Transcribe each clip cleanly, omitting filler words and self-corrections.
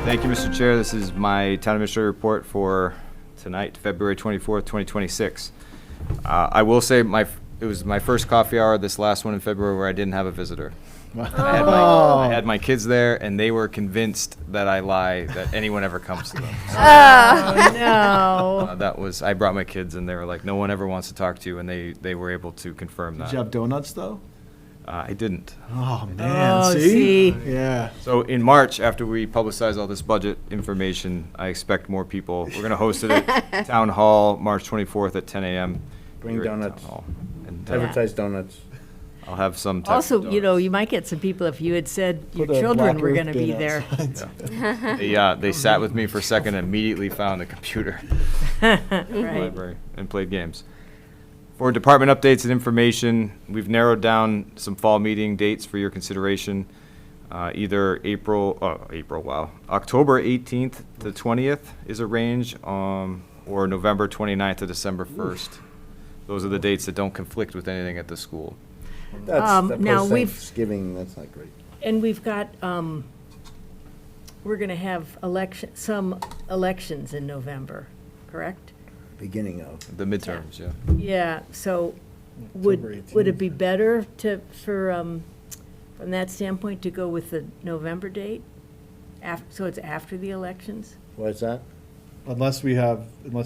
Thank you, Mr. Chair. This is my town administrator report for tonight, February 24th, 2026. I will say it was my first coffee hour, this last one in February, where I didn't have a visitor. I had my kids there, and they were convinced that I lie, that anyone ever comes to them. So, No. I brought my kids, and they were like, no one ever wants to talk to you, and they were able to confirm that. Did you have donuts, though? I didn't. Oh, man. Oh, see? see? Yeah. So in March, after we publicize all this budget information, I expect more people. We're going to host it at Town Hall, March 24th at 10 a.m. Bring here at donuts. Town Hall. And Advertise donuts. I'll have some type Also, of you know, donuts. you might get some people if you had said your Put a children Black were Earth going to be bin there. outside. They sat with me for a second and immediately found the computer in the Right. library and played games. For department updates and information, we've narrowed down some fall meeting dates for your consideration. Either October 18th to 20th is a range, or November 29th to December 1st. Those are the dates that don't conflict with anything at the school. That's now we've- Thanksgiving, that's not great. And we've got, we're going to have some elections in November, correct? Beginning of. The midterms, yeah. Yeah, so October would it 18th. be better from that standpoint, to go with the November date? So it's after the elections? What's that? Unless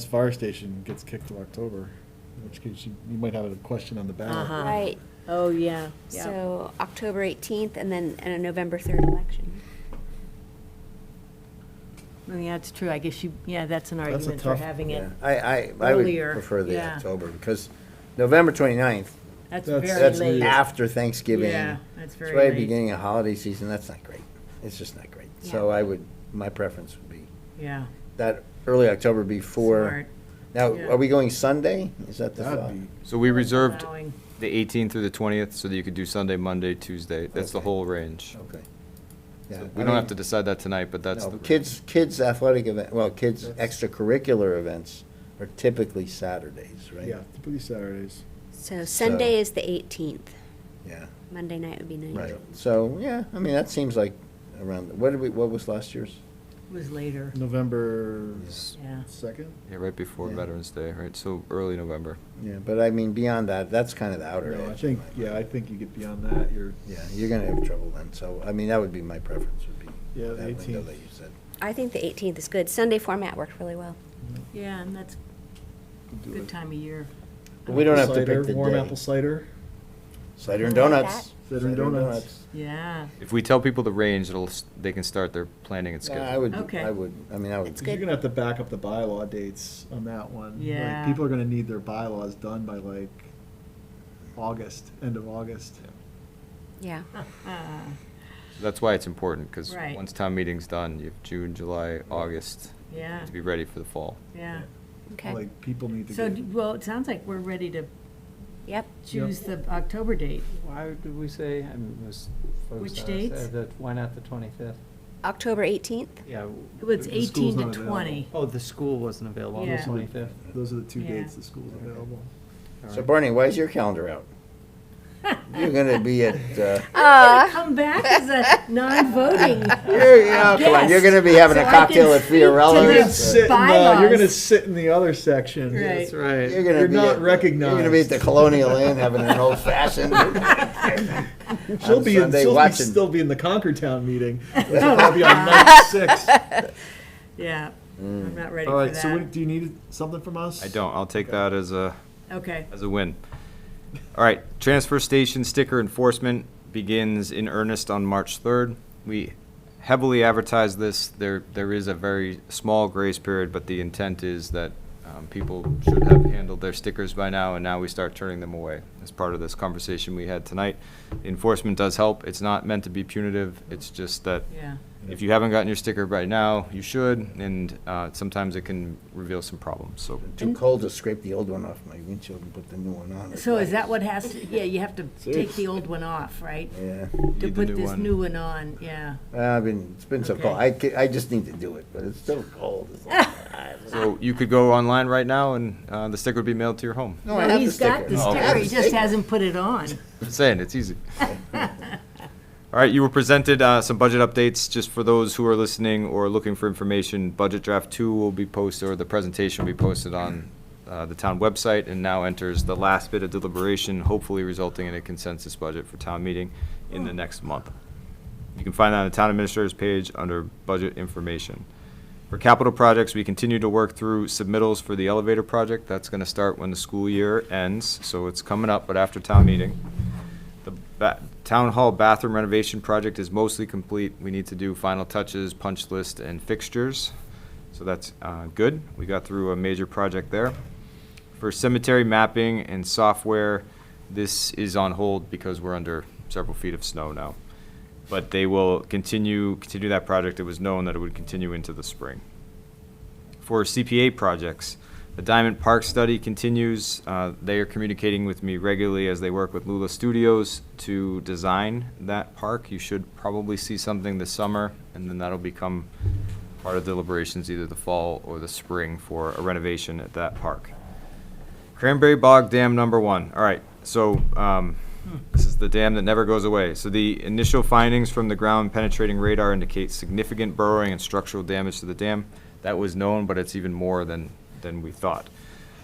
fire station gets kicked to October, in which case you might have a question on the ballot. Uh-huh. Right, Oh, yeah, yeah. so October 18th and then a November 3rd election. Well, yeah, it's true. I guess that's an That's a argument for tough- having Yeah, it. I would earlier, prefer the yeah. October, because November 29th, That's That's- very that's late. after Thanksgiving. Yeah, that's very It's right at late. the beginning of holiday season, that's not great. It's just not great. So Yeah. my preference would be Yeah. that early October before. Smart. Now, Yeah. are we going Sunday? Is that the thought? That'd be, So we reserved Allowing- the 18th through the 20th so that you could do Sunday, Monday, Tuesday. That's the Okay. whole range. Okay. Yeah, So I we don't mean, have to decide that tonight, but that's no, the. kids athletic kids That's- extracurricular events are typically Saturdays, right? yeah, typically Saturdays. So Sunday is the 18th. Yeah, Monday night would be 9th. right. So, yeah, I mean, that seems like around, what was last year's? It was later, November yeah. 2nd? Yeah, right before Yeah. Veterans Day, right? So early November. Yeah, but I mean, beyond that, that's kind of the outer No, edge. I think you get beyond that, Yeah, you're gonna have trouble then, so, I mean, that would be my preference, would be Yeah, the that window 18th. that you said. I think the 18th is good. Sunday format worked really well. Yeah, and that's a good time of year. But we don't have to Cider, pick the warm day. apple cider. Cider and I like donuts. Cider and donuts. Yeah. If we tell people the range, they can start their planning and Yeah, schedule. I would, Okay. I would, I mean, I would. It's Because you're good. gonna have to back up the bylaw dates on that one. Like, Yeah. people are gonna need their bylaws done by like August, end of August. Yeah. That's why it's important, because Right. once town meeting's done, you have June, July, August Yeah, to be ready for the fall. yeah. Okay. Like, people need to So, get. well, it sounds like we're ready to Yep. choose the October date. Why did we say, I mean, was folks Which asked, dates? why not the 25th? October 18th? Yeah. It was The school's 18 to not available. 20. Oh, the school wasn't available on the Yeah. 25th. Those are the two Yeah. dates the school's available. All So right. Barney, why is your calendar out? You're gonna be at, Come back as a non-voting. come on, you're gonna be having a So I cocktail can at speak to Fiorella's. the bylaws. You're gonna sit in the other section. Right. That's right. You're gonna You're be not at- recognized. You're gonna be at the Colonial Inn having an old fashioned. She'll be in, Sunday she'll be watching. still be in the Concord Town meeting, which will probably be on night 6. Yeah, I'm not ready All for right, so that. do you need something from us? I don't, I'll take that as a Okay. win. All right, transfer station sticker enforcement begins in earnest on March 3rd. We heavily advertise this. There is a very small grace period, but the intent is that people should have handled their stickers by now, and now we start turning them away. As part of this conversation we had tonight, enforcement does help. It's not meant to be punitive. It's just that Yeah. if you haven't gotten your sticker by now, you should, and sometimes it can reveal some problems, so. Too cold to scrape the old one off my windshield and put the new one on. So is that what has to, yeah, you have to take the old one off, right? Yeah. To Need the put new this one. new one on, yeah. It's been so Okay. cold. I just need to do it, but it's still cold. It's like, So you could go online right now and the sticker would be mailed to your home. No, I Well, have the he's got sticker. the Oh, okay. sticker, he just hasn't put it on. I'm saying, it's easy. All right, you were presented some budget updates, just for those who are listening or looking for information. Budget Draft 2 will be posted, or the presentation will be posted on the town website, and now enters the last bit of deliberation, hopefully resulting in a consensus budget for town meeting in the next month. You can find that on the town administrator's page under budget information. For capital projects, we continue to work through submittals for the elevator project. That's going to start when the school year ends, so it's coming up, but after town meeting. The town hall bathroom renovation project is mostly complete. We need to do final touches, punch list, and fixtures. So that's good. We got through a major project there. For cemetery mapping and software, this is on hold because we're under several feet of snow now. But they will continue that project. It was known that it would continue into the spring. For CPA projects, the Diamond Park study continues. They are communicating with me regularly as they work with Lula Studios to design that park. You should probably see something this summer, and then that'll become part of deliberations either the fall or the spring for a renovation at that park. Cranberry Bog Dam number 1. All right, so this is the dam that never goes away. So the initial findings from the ground penetrating radar indicate significant burrowing and structural damage to the dam. That was known, but it's even more than we thought.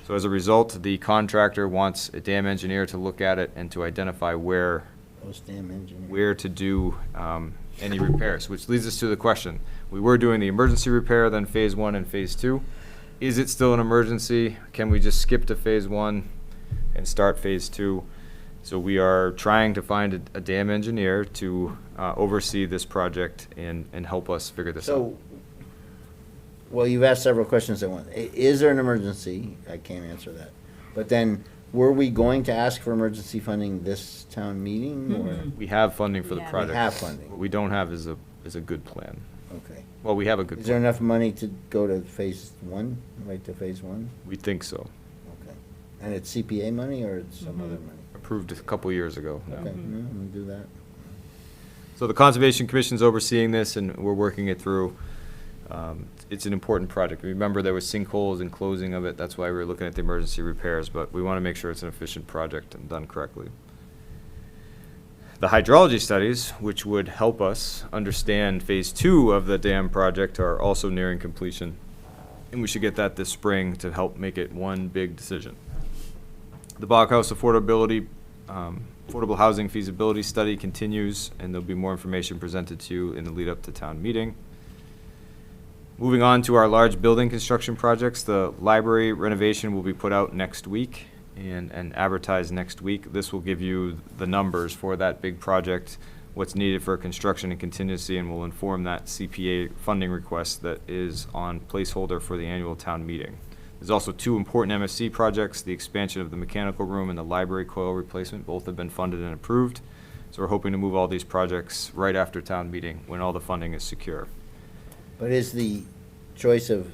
So as a result, the contractor wants a dam engineer to look at it and to identify where to do any repairs, which leads us to the question. We were doing the emergency repair, then phase 1 and phase 2. Is it still an emergency? Can we just skip to phase 1 and start phase 2? So we are trying to find a dam engineer to oversee this project and help us figure this out. Well, you've asked several questions at once. Is there an emergency? I can't answer that. But then, were we going to ask for emergency funding this town meeting, or? We have funding for the Yeah. project. We have funding. What we don't have is a good plan. Okay. Well, we have a good Is there plan. enough money to go to phase 1, right to phase 1? We think so. Okay. And it's CPA money, or it's some other money? Approved a couple years ago now. Okay, no, we'll do that. So the Conservation Commission's overseeing this, and we're working it through. It's an important project. Remember, there was sinkholes and closing of it. That's why we were looking at the emergency repairs, but we want to make sure it's an efficient project and done correctly. The hydrology studies, which would help us understand phase 2 of the dam project, are also nearing completion. And we should get that this spring to help make it one big decision. The Bog House affordable housing feasibility study continues, and there'll be more information presented to you in the lead up to town meeting. Moving on to our large building construction projects, the library renovation will be put out next week and advertised next week. This will give you the numbers for that big project, what's needed for construction and contingency, and will inform that CPA funding request that is on placeholder for the annual town meeting. There's also 2 important MSC projects, the expansion of the mechanical room and the library coil replacement. Both have been funded and approved. So we're hoping to move all these projects right after town meeting when all the funding is secure. But is the choice of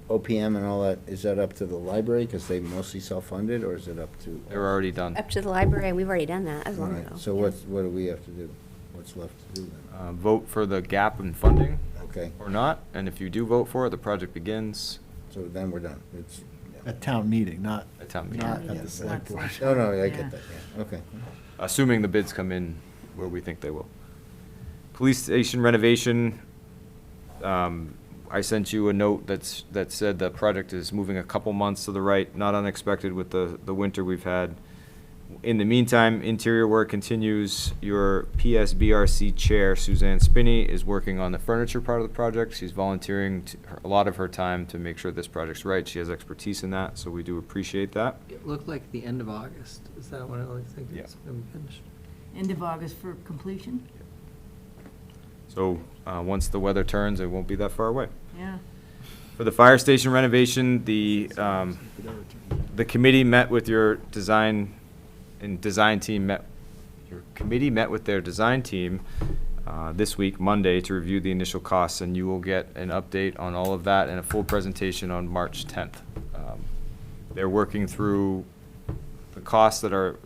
OPM and all that, is that up to the library, because they mostly self-funded, or is it up to? They're already done. Up to the library, we've already done that, that was All long right, ago. so Yeah. what do we have to do? What's left to do then? Vote for the gap in funding Okay, or not, and if you do vote for it, the project begins so then we're done. It's, At town meeting, not, at town meeting. not Yeah. at the select board. no, no, I Yeah. get that, yeah, okay. Assuming the bids come in where we think they will. Police station renovation, I sent you a note that said the project is moving a couple months to the right, not unexpected with the winter we've had. In the meantime, interior work continues. Your PSBRC chair, Suzanne Spinney, is working on the furniture part of the project. She's volunteering a lot of her time to make sure this project's right. She has expertise in that, so we do appreciate that. It looked like the end of August. Is that when I think Yeah. it's going to be finished? End of August for completion? So once the weather turns, it won't be that far away. Yeah. For the fire station renovation, the committee met with your design team your committee met with their design team this week, Monday, to review the initial costs, and you will get an update on all of that and a full presentation on March 10th. They're working through the costs that are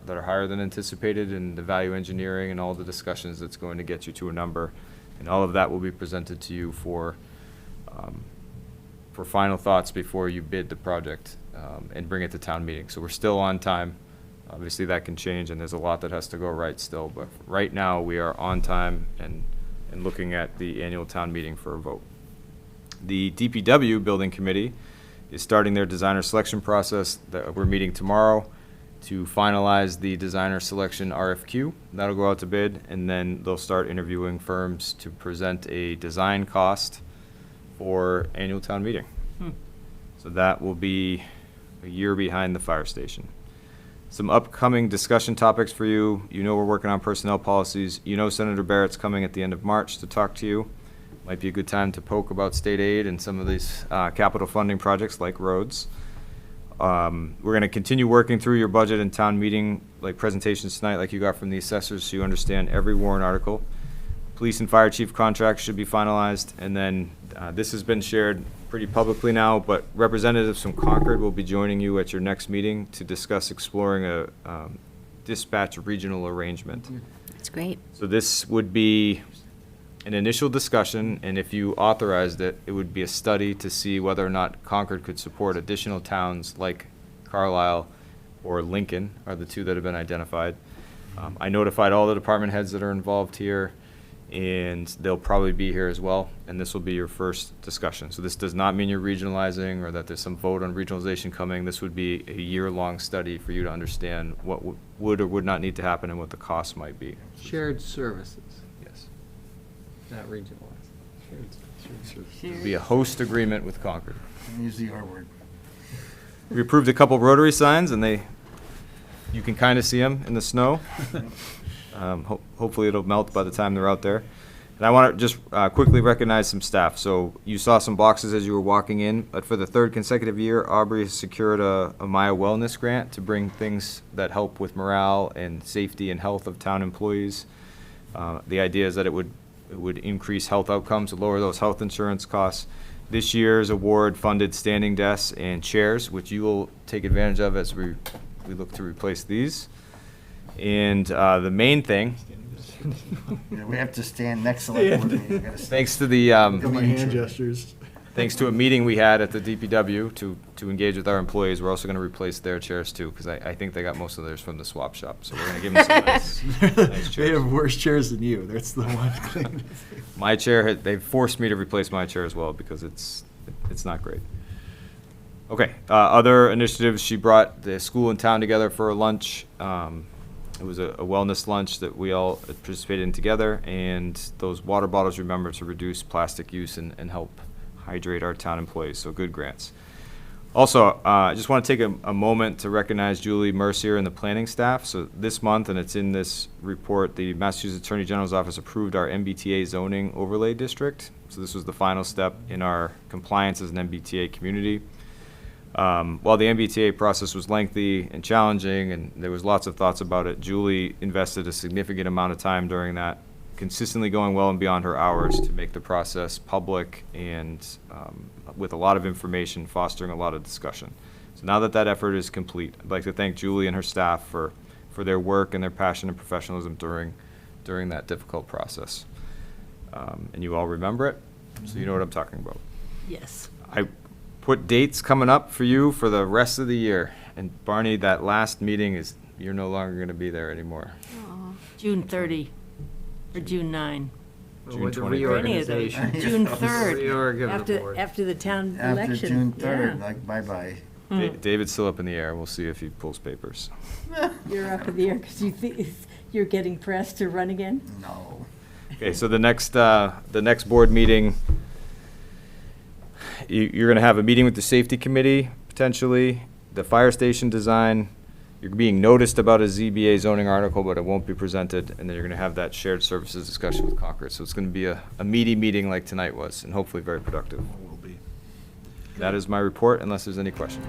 higher than anticipated, and the value engineering and all the discussions that's going to get you to a number, and all of that will be presented to you for final thoughts before you bid the project and bring it to town meeting. So we're still on time. Obviously, that can change, and there's a lot that has to go right still, but right now, we are on time and looking at the annual town meeting for a vote. The DPW Building Committee is starting their designer selection process. We're meeting tomorrow to finalize the designer selection RFQ. That'll go out to bid, and then they'll start interviewing firms to present a design cost for annual town meeting. So that will be a year behind the fire station. Some upcoming discussion topics for you. You know we're working on personnel policies. You know Senator Barrett's coming at the end of March to talk to you. Might be a good time to poke about state aid and some of these capital funding projects like roads. We're going to continue working through your budget and town meeting like presentations tonight like you got from the assessors so you understand every warrant article. Police and fire chief contracts should be finalized, and then this has been shared pretty publicly now, but representatives from Concord will be joining you at your next meeting to discuss exploring a dispatch regional arrangement. That's great. So this would be an initial discussion, and if you authorized it, it would be a study to see whether or not Concord could support additional towns like Carlisle or Lincoln are the two that have been identified. I notified all the department heads that are involved here, and they'll probably be here as well, and this will be your first discussion. So this does not mean you're regionalizing or that there's some vote on regionalization coming. This would be a year-long study for you to understand what would or would not need to happen and what the costs might be. Shared services, Yes. not regionalized. Shared services. It'll be a host agreement with Concord. Use the R word. We approved a couple Rotary signs, and you can kind of see them in the snow. Hopefully it'll melt by the time they're out there. And I want to just quickly recognize some staff. So you saw some boxes as you were walking in, but for the third consecutive year, Aubrey has secured a Maya Wellness Grant to bring things that help with morale and safety and health of town employees. The idea is that it would increase health outcomes, lower those health insurance costs. This year's award funded standing desks and chairs, which you will take advantage of as we look to replace these. And the main thing, Yeah, we have to stand next select board meeting. We gotta stand. thanks to the Give me hand gestures. thanks to a meeting we had at the DPW to engage with our employees, we're also going to replace their chairs too, because I think they got most of theirs from the swap shop. So we're going to give them some nice They chairs. have worse chairs than you. That's the one thing. My chair, they've forced me to replace my chair as well because it's not great. Okay, other initiatives, she brought the school and town together for a lunch. It was a wellness lunch that we all participated in together, and those water bottles, remember, to reduce plastic use and help hydrate our town employees, so good grants. Also, I just want to take a moment to recognize Julie Mercier and the planning staff. So this month, and it's in this report, the Massachusetts Attorney General's Office approved our MBTA zoning overlay district. So this was the final step in our compliance as an MBTA community. While the MBTA process was lengthy and challenging, and there was lots of thoughts about it, Julie invested a significant amount of time during that, consistently going well and beyond her hours to make the process public and with a lot of information, fostering a lot of discussion. So now that effort is complete, I'd like to thank Julie and her staff for their work and their passion and professionalism during that difficult process. And you all remember it, so you know what I'm talking about. Yes. I put dates coming up for you for the rest of the year. And Barney, that last meeting you're no longer going to be there anymore. June 30 or June 9. June With the 20. Or any of those. reorganization. June Reorg 3rd, of the board. after the town After election. June 3rd, Yeah. like, bye-bye. David's still up in the air. We'll see if he pulls papers. You're up in the air because you think you're getting pressed to run again? No. Okay, so the next board meeting, you're going to have a meeting with the safety committee, potentially, the fire station design. You're being noticed about a ZBA zoning article, but it won't be presented, and then you're going to have that shared services discussion with Concord. So it's going to be a meaty meeting like tonight was, and hopefully very productive. Will be. That is my report, unless there's any questions.